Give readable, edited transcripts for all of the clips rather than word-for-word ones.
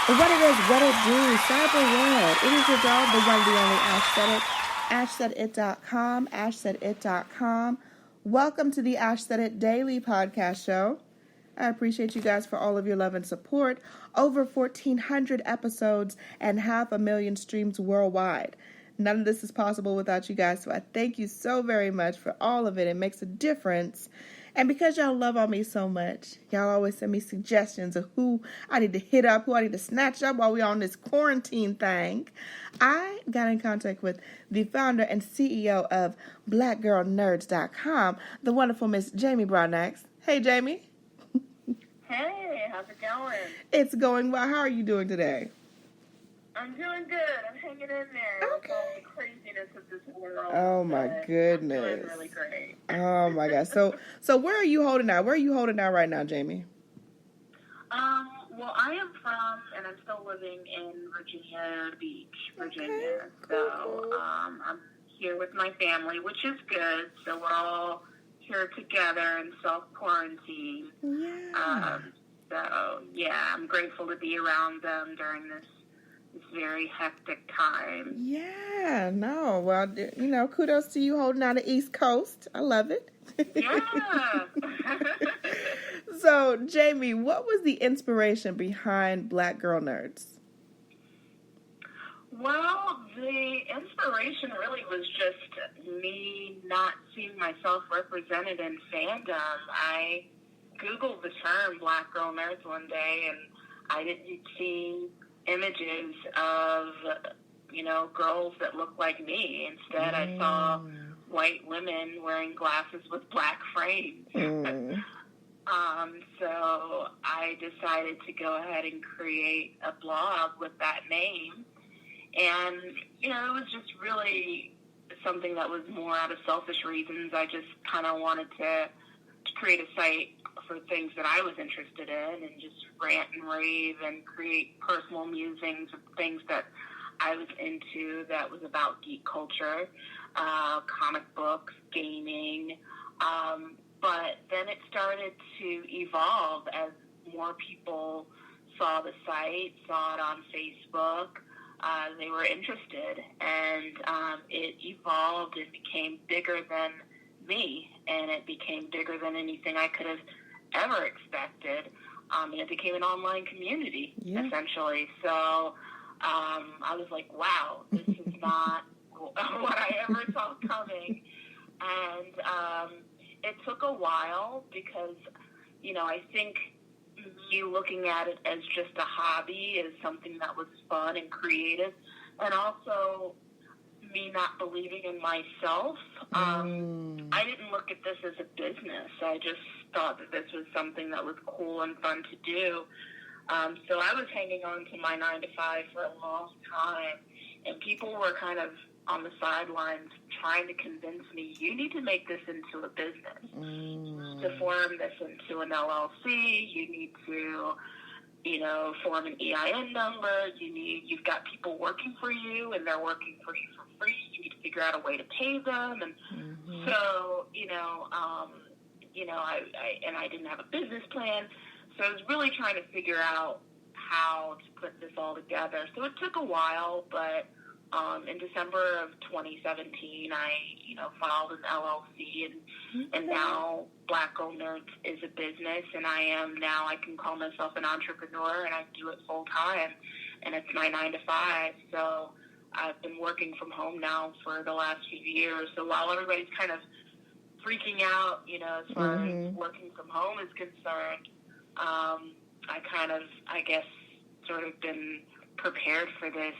What it is, what it do, cyber world. It is your girl, the one, the only Ash Said It. AshSaidIt.com, AshSaidIt.com. Welcome to the Ash Said It Daily Podcast Show. I appreciate you guys for all of your love and support. Over 1,400 episodes and 500,000 streams worldwide. None of this is possible without you guys, so I thank you so very much for all of it. It makes a difference. And because y'all love on me so much, y'all always send me suggestions of who I need to hit up, who I need to snatch up while we're on this quarantine thing. I got in contact with the founder and CEO of BlackGirlNerds.com, the wonderful Miss Jamie Broadnax. Hey, Jamie. Hey, how's it going? It's going well. How are you doing today? I'm doing good. I'm hanging in there with all the craziness of this world. Oh my goodness. I'm doing really great. Oh my gosh. So where are you holding out? Where are you holding out right now, Jamie? Well, I am from, and I'm still living in Virginia Beach, Virginia. Okay, cool. I'm here with my family, which is good. So we're all here together in self-quarantine. Yeah. So, yeah, I'm grateful to be around them during this very hectic time. Yeah, no. Well, kudos to you holding down the East Coast. I love it. Yeah. So, Jamie, what was the inspiration behind Black Girl Nerds? Well, the inspiration really was just me not seeing myself represented in fandom. I Googled the term Black Girl Nerds one day, and I didn't see images of, girls that looked like me. Instead, I saw white women wearing glasses with black frames. So I decided to go ahead and create a blog with that name. And, it was just really something that was more out of selfish reasons. I just kind of wanted to create a site for things that I was interested in and just rant and rave and create personal musings of things that I was into that was about geek culture, comic books, gaming. But then it started to evolve as more people saw the site, saw it on Facebook. They were interested, and it evolved and became bigger than me, and it became bigger than anything I could have ever expected. It became an online community, essentially. So I was like, wow, this is not what I ever saw coming. And it took a while because, I think me looking at it as just a hobby is something that was fun and creative, and also me not believing in myself. I didn't look at this as a business. I just thought that this was something that was cool and fun to do. So I was hanging on to my 9-to-5 for a long time, and people were kind of on the sidelines trying to convince me, you need to make this into a business. To form this into an LLC, you need to, form an EIN number. You've got people working for you, and they're working for you for free. You need to figure out a way to pay them. And so, I didn't have a business plan. So I was really trying to figure out how to put this all together. So it took a while, but in December of 2017, I, filed an LLC, and now Black Girl Nerds is a business, and I can call myself an entrepreneur, and I do it full time, and it's my 9-to-5. So I've been working from home now for the last few years. So while everybody's kind of freaking out, as far as working from home is concerned, I kind of, I guess, sort of been prepared for this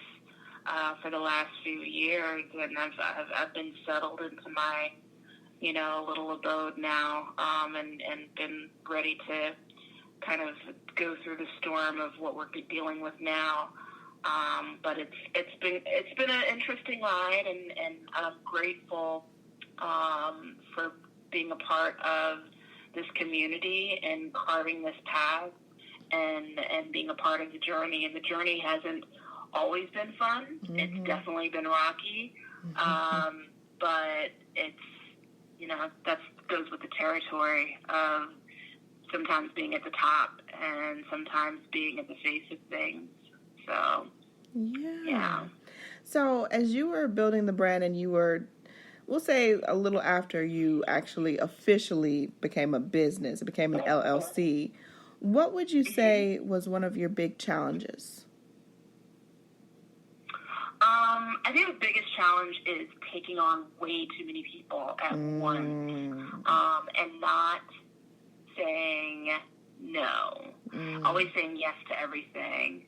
for the last few years, and I've been settled into my, little abode now, and been ready to kind of go through the storm of what we're dealing with now. But it's been an interesting ride, and I'm grateful for being a part of this community and carving this path and being a part of the journey. And the journey hasn't always been fun. It's definitely been rocky. But it's, that goes with the territory sometimes being at the top and sometimes being at the face of things. So, yeah. So as you were building the brand and you were, we'll say a little after you actually officially became a business, it became an LLC, what would you say was one of your big challenges? I think the biggest challenge is taking on way too many people at once, and not saying no. Always saying yes to everything.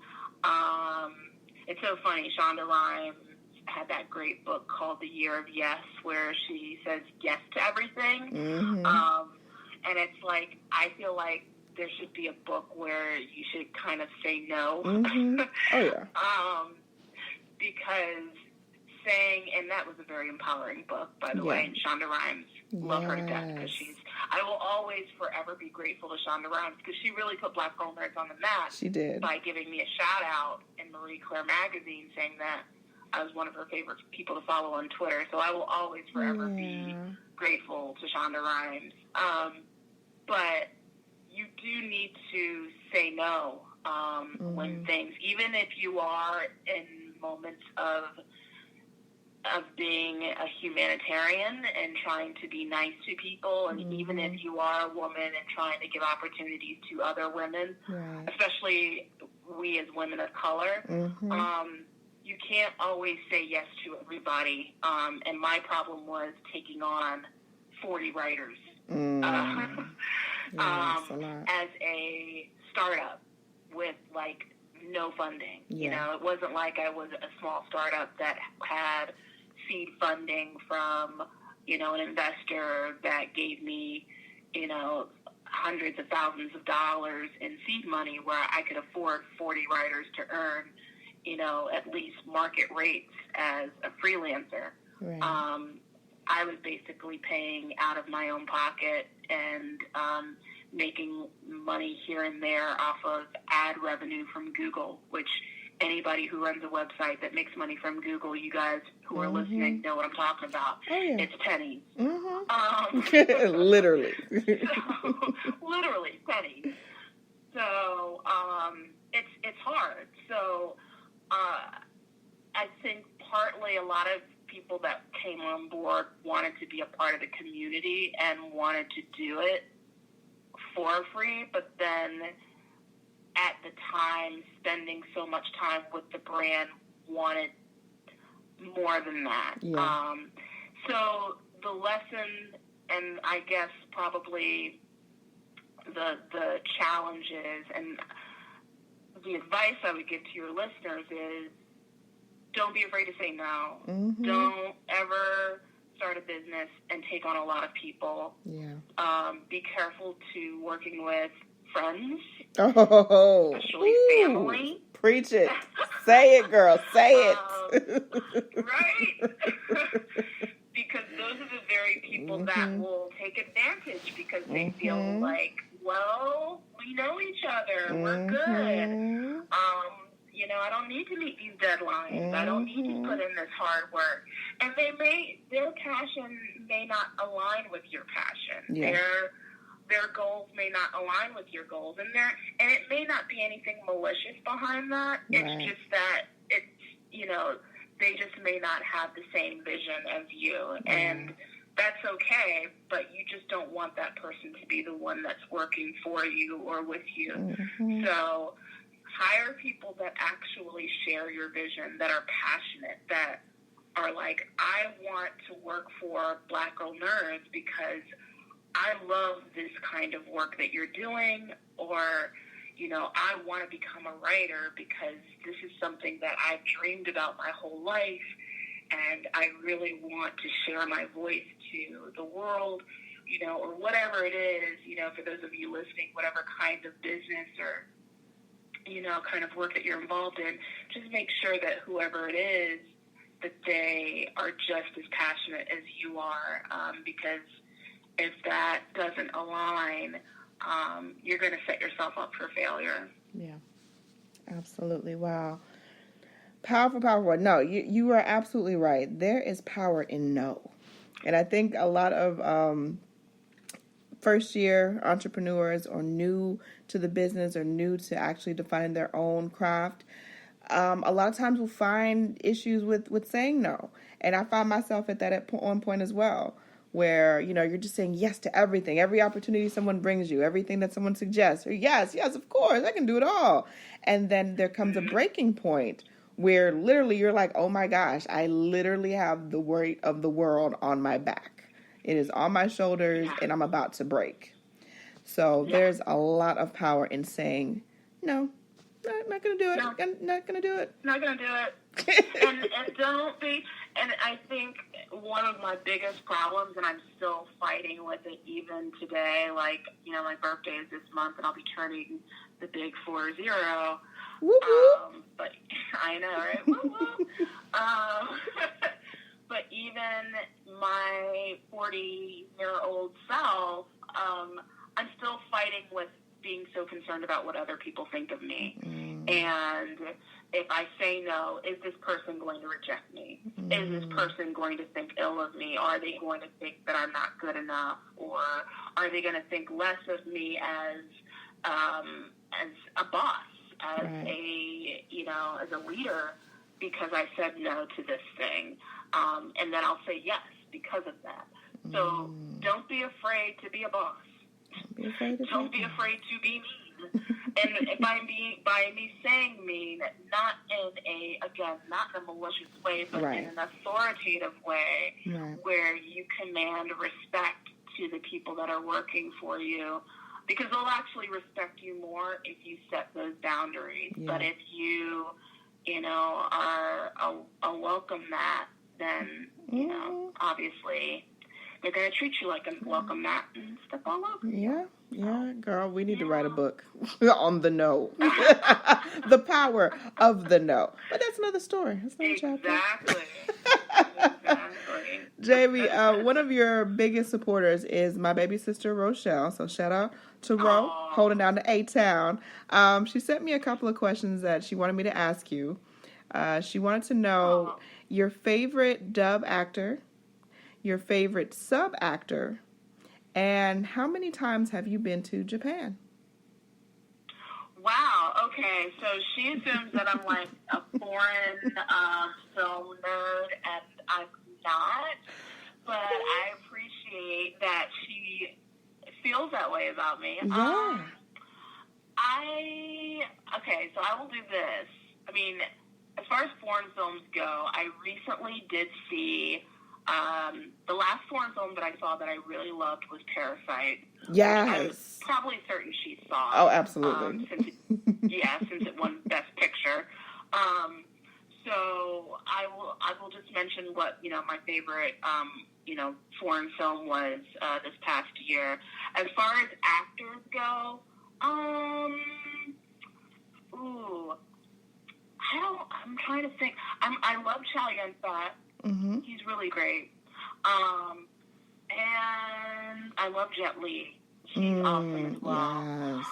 It's so funny. Shonda Rhimes had that great book called The Year of Yes, where she says yes to everything. And it's like, I feel like there should be a book where you should kind of say no. Oh, yeah. Because saying, and that was a very empowering book, by the way, and Shonda Rhimes, love her to death, because I will always forever be grateful to Shonda Rhimes, because she really put Black Girl Nerds on the map. She did. By giving me a shout out in Marie Claire magazine, saying that I was one of her favorite people to follow on Twitter. So I will always forever be grateful to Shonda Rhimes. But you do need to say no when things, even if you are in moments of being a humanitarian and trying to be nice to people, and even if you are a woman and trying to give opportunities to other women, especially we as women of color, you can't always say yes to everybody. And my problem was taking on 40 writers as a startup with like no funding. You know, it wasn't like I was a small startup that had seed funding from, you know, an investor that gave me, you know, hundreds of thousands of dollars in seed money, where I could afford 40 writers to earn, you know, at least market rates as a freelancer. I was basically paying out of my own pocket and making money here and there off of ad revenue from Google, which anybody who runs a website that makes money from Google, you guys who are listening know what I'm talking about. It's pennies. Literally. Literally pennies. So it's hard. So I think partly a lot of people that came on board wanted to be a part of the community and wanted to do it for free, but then at the time, spending so much time with the brand, wanted more than that. So the lesson, and I guess probably the challenges and the advice I would give to your listeners is, don't be afraid to say no. Don't ever start a business and take on a lot of people. Be careful to working with friends, especially family. Preach it. Say it, girl. Say it. Right? Because those are the very people that will take advantage because they feel like, well, we know each other. We're good. You know, I don't need to meet these deadlines. I don't need to put in this hard work. And their passion may not align with your passion. Their goals may not align with your goals. And it may not be anything malicious behind that. It's just that it's, you know, they just may not have the same vision as you. And that's okay, but you just don't want that person to be the one that's working for you or with you. So hire people that actually share your vision, that are passionate, that are like, I want to work for Black Girl Nerds because I love this kind of work that you're doing, or, you know, I want to become a writer because this is something that I've dreamed about my whole life, and I really want to share my voice to the world, you know, or whatever it is, you know, for those of you listening, whatever kind of business or, you know, kind of work that you're involved in, just make sure that whoever it is, that they are just as passionate as you are, because if that doesn't align, you're going to set yourself up for failure. Yeah, absolutely. Wow. Powerful, powerful. No, you are absolutely right. There is power in no. And I think a lot of first-year entrepreneurs or new to the business or new to actually defining their own craft, A lot of times we'll find issues with saying no. And I find myself at that one point as well, where, you're just saying yes to everything, every opportunity someone brings you, everything that someone suggests, or yes, of course, I can do it all. And then there comes a breaking point where literally you're like, oh my gosh, I literally have the weight of the world on my back. It is on my shoulders and I'm about to break. So there's a lot of power in saying, no, not going to do it. No. Not going to do it. Not going to do it. and don't be, and I think one of my biggest problems, and I'm still fighting with it even today, like, my birthday is this month and I'll be turning the big 40. Woo-hoo. But I know, right? Woo-hoo. But even my 40-year-old self, I'm still fighting with being so concerned about what other people think of me. And if I say no, is this person going to reject me? Is this person going to think ill of me? Are they going to think that I'm not good enough? Or are they going to think less of me as a boss, as as a leader, because I said no to this thing? And then I'll say yes because of that. So don't be afraid to be a boss. Don't be afraid to be mean. And by me saying mean, not in a malicious way, but in an authoritative way, where you command respect to the people that are working for you, because they'll actually respect you more if you set those boundaries. But if you, are a welcome mat, then, obviously they're going to treat you like a welcome mat and step all over you. Yeah, girl, we need to write a book on the no. The power of the no. But that's another story. That's another chapter. Exactly. Jamie, one of your biggest supporters is my baby sister, Rochelle. So shout out to Ro, holding down the A-Town. She sent me a couple of questions that she wanted me to ask you. She wanted to know your favorite dub actor, your favorite sub actor, and how many times have you been to Japan? Wow, okay, so she assumes that I'm like a foreign film nerd, and I'm not, but I appreciate that she feels that way about me. Yeah. Okay, so I will do this. I mean, as far as foreign films go, I recently did see the last foreign film that I saw that I really loved was Parasite. Yes. I'm probably certain she saw. Oh, absolutely. Since it won Best Picture. So I will just mention what my favorite foreign film was this past year. As far as actors go, I'm trying to think. I love Chow Yun-fat. Mm-hmm. He's really great. And I love Jet Li. He's awesome as well. Yes.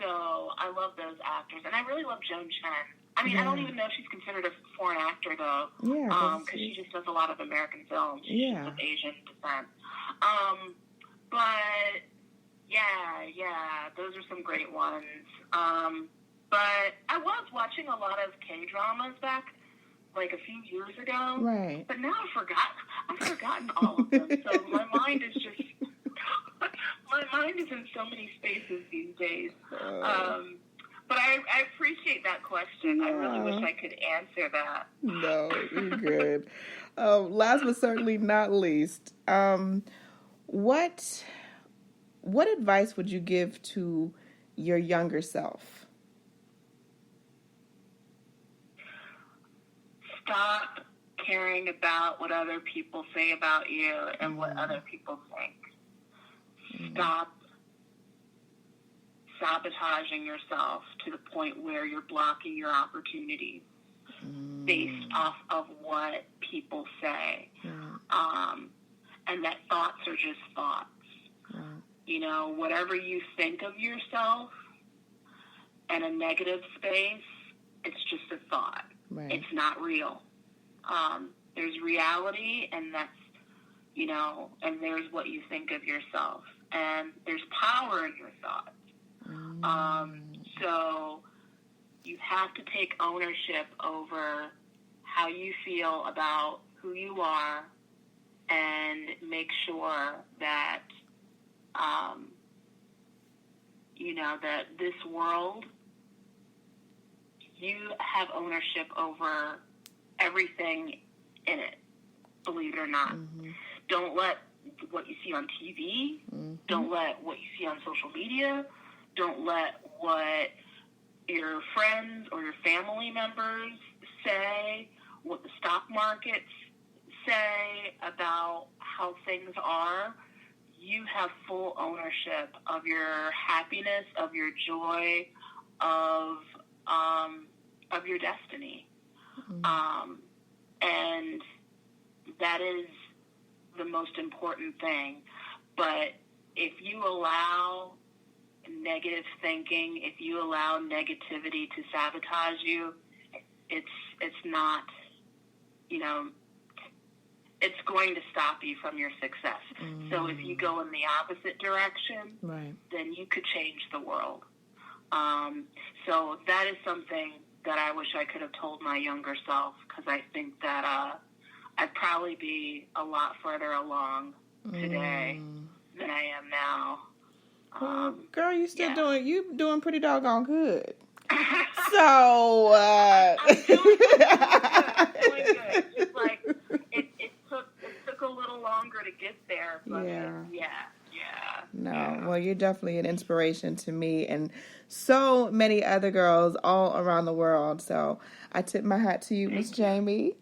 So I love those actors. And I really love Joan Chen. I mean, I don't even know if she's considered a foreign actor, though. Yeah. Because she just does a lot of American films. She's of Asian descent. But, yeah, those are some great ones. But I was watching a lot of K-dramas back, like, a few years ago. Right. But now I've forgotten all of them. So my mind is just, in so many spaces these days. But I appreciate that question. Yeah. I really wish I could answer that. No, you're good. Last but certainly not least, what advice would you give to your younger self? Stop caring about what other people say about you and what other people think. Stop sabotaging yourself to the point where you're blocking your opportunities based off of what people say. And that thoughts are just thoughts. Whatever you think of yourself in a negative space, it's just a thought. Right. It's not real. There's reality, and that's, and there's what you think of yourself. And there's power in your thoughts. So you have to take ownership over how you feel about who you are and make sure that, that this world, you have ownership over everything in it, believe it or not. Mm-hmm. Don't let what you see on TV, don't let what you see on social media, don't let what your friends or your family members say, what the stock markets say about how things are. You have full ownership of your happiness, of your joy, of your destiny. And that is the most important thing. But if you allow negative thinking, if you allow negativity to sabotage you, it's not, it's going to stop you from your success. So if you go in the opposite direction, right, then you could change the world. So that is something that I wish I could have told my younger self, because I think that I'd probably be a lot further along today than I am now. Girl, you doing pretty doggone good. So I'm doing good. Just like it took a little longer to get there, but yeah. No, well, you're definitely an inspiration to me and so many other girls all around the world. So I tip my hat to you, Miss Jamie.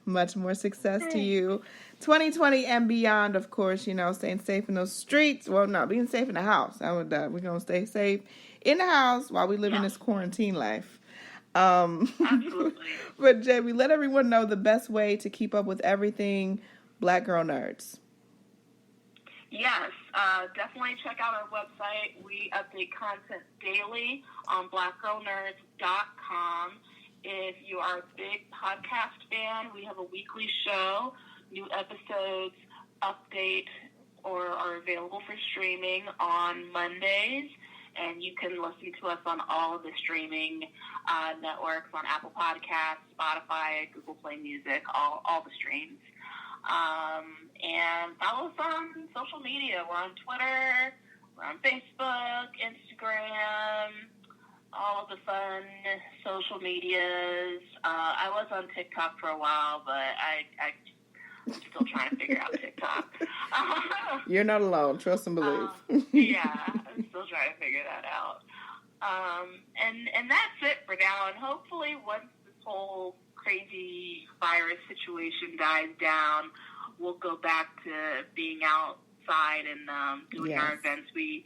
Much more success to you. 2020 and beyond, of course, staying safe in those streets. Well, not being safe in the house. We're going to stay safe in the house while we live in this quarantine life. Absolutely. But Jamie, let everyone know the best way to keep up with everything Black Girl Nerds. Yes, definitely check out our website. We update content daily on blackgirlnerds.com. If you are a big podcast fan, we have a weekly show. New episodes update or are available for streaming on Mondays. And you can listen to us on all of the streaming networks, on Apple Podcasts, Spotify, Google Play Music, all the streams. And follow us on social media. We're on Twitter, we're on Facebook, Instagram, all of the fun social medias. I was on TikTok for a while, but I'm still trying to figure out TikTok. You're not alone. Trust and believe. Yeah, I'm still trying to figure that out. And that's it for now. And hopefully once this whole crazy virus situation dies down, we'll go back to being outside and doing our events. We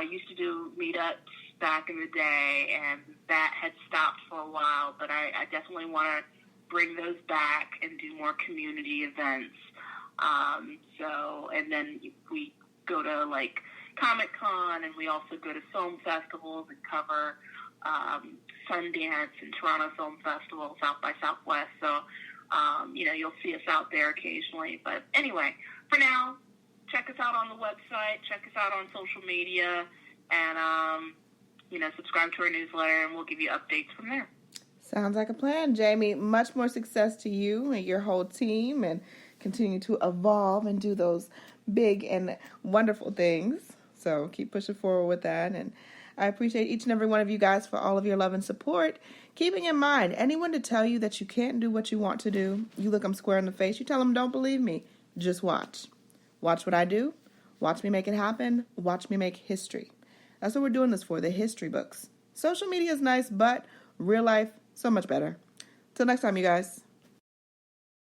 used to do meetups back in the day, and that had stopped for a while, but I definitely want to bring those back and do more community events. And then we go to like Comic-Con, and we also go to film festivals and cover Sundance and Toronto Film Festival, South by Southwest. So, you'll see us out there occasionally. But anyway, for now, check us out on the website, check us out on social media, and, subscribe to our newsletter, and we'll give you updates from there. Sounds like a plan, Jamie. Much more success to you and your whole team, and continue to evolve and do those big and wonderful things. So keep pushing forward with that. And I appreciate each and every one of you guys for all of your love and support. Keeping in mind, anyone to tell you that you can't do what you want to do, you look them square in the face, you tell them, don't believe me. Just watch. Watch what I do. Watch me make it happen. Watch me make history. That's what we're doing this for, the history books. Social media is nice, but real life, so much better. Till next time, you guys.